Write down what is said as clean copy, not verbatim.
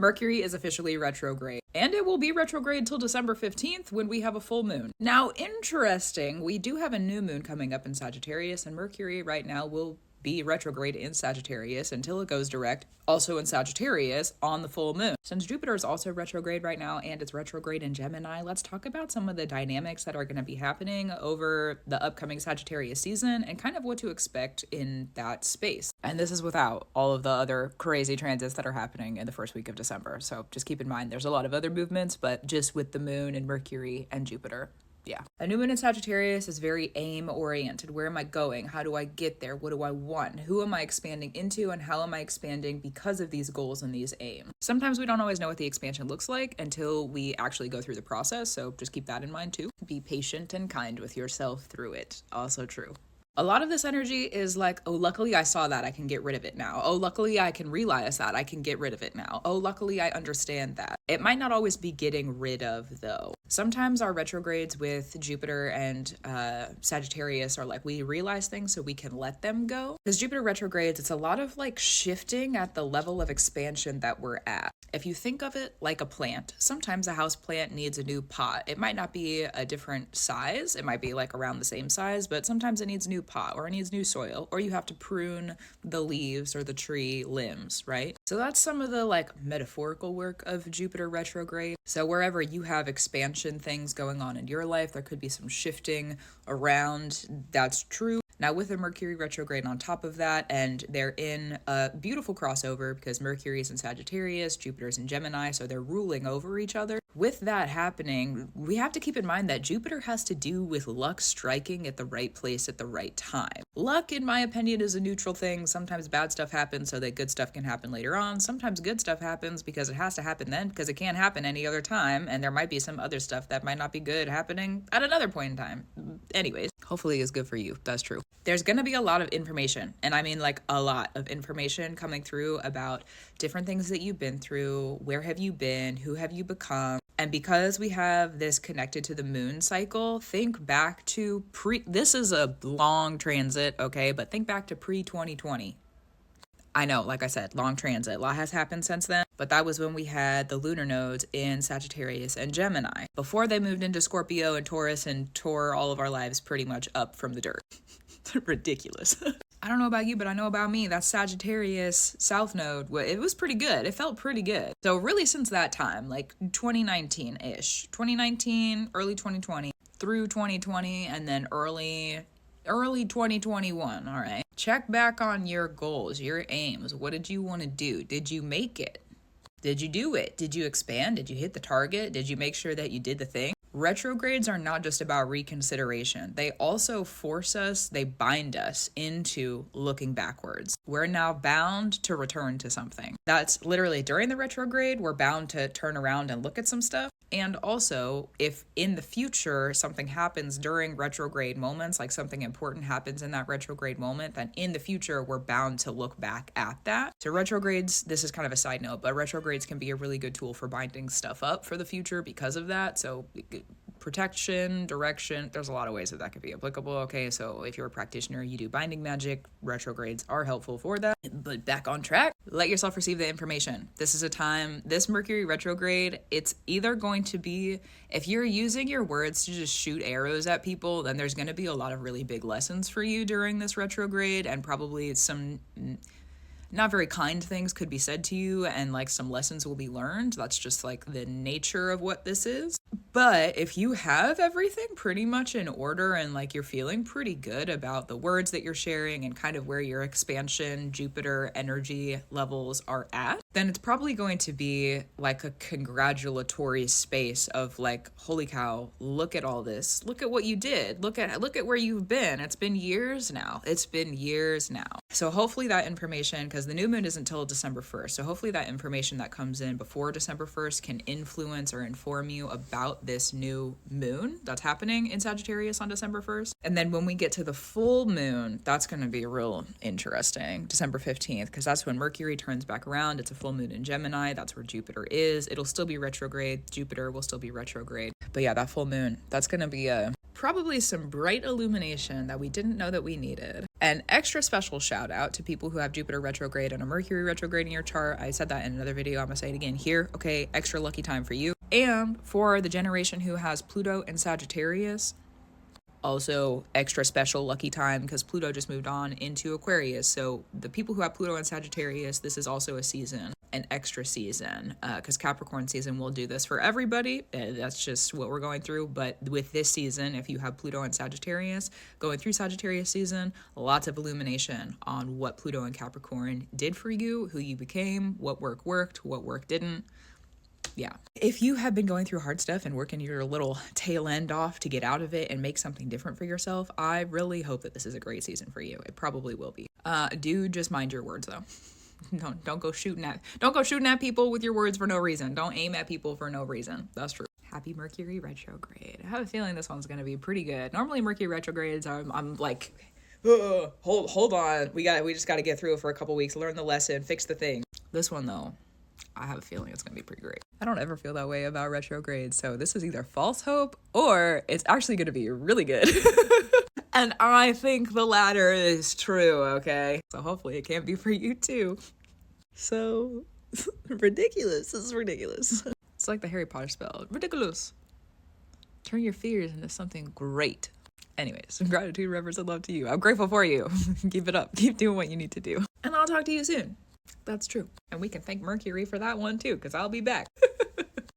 Mercury is officially retrograde, and it will be retrograde till December 15th when we have a full moon. Now, interesting, we do have a new moon coming up in Sagittarius, and Mercury right now will be retrograde in Sagittarius until it goes direct, also in Sagittarius on the full moon. Since Jupiter is also retrograde right now and it's retrograde in Gemini, let's talk about some of the dynamics that are going to be happening over the upcoming Sagittarius season and kind of what to expect in that space. And this is without all of the other crazy transits that are happening in the first week of December. So just keep in mind there's a lot of other movements, but just with the moon and Mercury and Jupiter. Yeah. A new moon in Sagittarius is very aim oriented. Where am I going? How do I get there? What do I want? Who am I expanding into? And how am I expanding because of these goals and these aims? Sometimes we don't always know what the expansion looks like until we actually go through the process. So just keep that in mind too. Be patient and kind with yourself through it. Also true. A lot of this energy is like, oh, luckily I saw that, I can get rid of it now. Oh, luckily I can realize that, I can get rid of it now. Oh, luckily I understand that. It might not always be getting rid of, though. Sometimes our retrogrades with Jupiter and Sagittarius are like, we realize things so we can let them go. Because Jupiter retrogrades, it's a lot of like shifting at the level of expansion that we're at. If you think of it like a plant, sometimes a house plant needs a new pot. It might not be a different size. It might be like around the same size, but sometimes it needs a new pot or it needs new soil, or you have to prune the leaves or the tree limbs, right? So that's some of the like metaphorical work of Jupiter retrograde. So wherever you have expansion things going on in your life, there could be some shifting around. That's true. Now with the Mercury retrograde on top of that, and they're in a beautiful crossover because Mercury is in Sagittarius, Jupiter's in Gemini, so they're ruling over each other. With that happening, we have to keep in mind that Jupiter has to do with luck striking at the right place at the right time. Luck, in my opinion, is a neutral thing. Sometimes bad stuff happens so that good stuff can happen later on. Sometimes good stuff happens because it has to happen then because it can't happen any other time, and there might be some other stuff that might not be good happening at another point in time. Anyways, hopefully it's good for you. That's true. There's going to be a lot of information, and I mean like a lot of information coming through about different things that you've been through, where have you been, who have you become. And because we have this connected to the moon cycle, think back to this is a long transit, okay, but think back to pre-2020. I know, like I said, long transit. A lot has happened since then, but that was when we had the lunar nodes in Sagittarius and Gemini, before they moved into Scorpio and Taurus and tore all of our lives pretty much up from the dirt. Ridiculous. I don't know about you, but I know about me. That Sagittarius South Node, it was pretty good. It felt pretty good. So really since that time, like 2019-ish, 2019, early 2020, through 2020, and then early 2021, all right? Check back on your goals, your aims. What did you want to do? Did you make it? Did you do it? Did you expand? Did you hit the target? Did you make sure that you did the thing? Retrogrades are not just about reconsideration. They also force us, they bind us into looking backwards. We're now bound to return to something. That's literally during the retrograde, we're bound to turn around and look at some stuff. And also, if in the future something happens during retrograde moments, like something important happens in that retrograde moment, then in the future, we're bound to look back at that. So retrogrades, this is kind of a side note, but retrogrades can be a really good tool for binding stuff up for the future because of that. So protection, direction, there's a lot of ways that could be applicable. Okay, so if you're a practitioner, you do binding magic, retrogrades are helpful for that. But back on track, let yourself receive the information. This is a time, this Mercury retrograde, it's either going to be, if you're using your words to just shoot arrows at people, then there's going to be a lot of really big lessons for you during this retrograde, and probably some not very kind things could be said to you, and like some lessons will be learned. That's just like the nature of what this is. But if you have everything pretty much in order and like you're feeling pretty good about the words that you're sharing and kind of where your expansion Jupiter energy levels are at, then it's probably going to be like a congratulatory space of like, holy cow, look at all this. Look at what you did. Look at where you've been. It's been years now. So hopefully that information, because the new moon isn't until December 1st. So hopefully that information that comes in before December 1st can influence or inform you about this new moon that's happening in Sagittarius on December 1st. And then when we get to the full moon, that's going to be real interesting, December 15th, because that's when Mercury turns back around. It's a full moon in Gemini. That's where Jupiter is. It'll still be retrograde. Jupiter will still be retrograde. But yeah, that full moon, that's going to be a Probably some bright illumination that we didn't know that we needed. An extra special shout out to people who have Jupiter retrograde and a Mercury retrograde in your chart. I said that in another video. I'm gonna say it again here. Okay, extra lucky time for you. And for the generation who has Pluto and Sagittarius, also extra special lucky time because Pluto just moved on into Aquarius. So the people who have Pluto and Sagittarius, this is also a season, an extra season, because Capricorn season will do this for everybody. That's just what we're going through. But with this season, if you have Pluto and Sagittarius, going through Sagittarius season, lots of illumination on what Pluto and Capricorn did for you, who you became, what work worked, what work didn't. Yeah. If you have been going through hard stuff and working your little tail end off to get out of it and make something different for yourself, I really hope that this is a great season for you. It probably will be. Do just mind your words though. Don't go shooting at people with your words for no reason. Don't aim at people for no reason. That's true. Happy Mercury retrograde. I have a feeling this one's gonna be pretty good. Normally Mercury retrogrades I'm like, hold on. We just gotta get through it for a couple weeks, learn the lesson, fix the thing. This one though, I have a feeling it's gonna be pretty great. I don't ever feel that way about retrograde, so this is either false hope or it's actually gonna be really good. And I think the latter is true, okay? So hopefully it can be for you too. So, ridiculous. This is ridiculous. It's like the Harry Potter spell. Ridiculous. Turn your fears into something great. Anyways, gratitude, reverence, and love to you. I'm grateful for you. Keep it up. Keep doing what you need to do. And I'll talk to you soon. That's true. And we can thank Mercury for that one too, because I'll be back.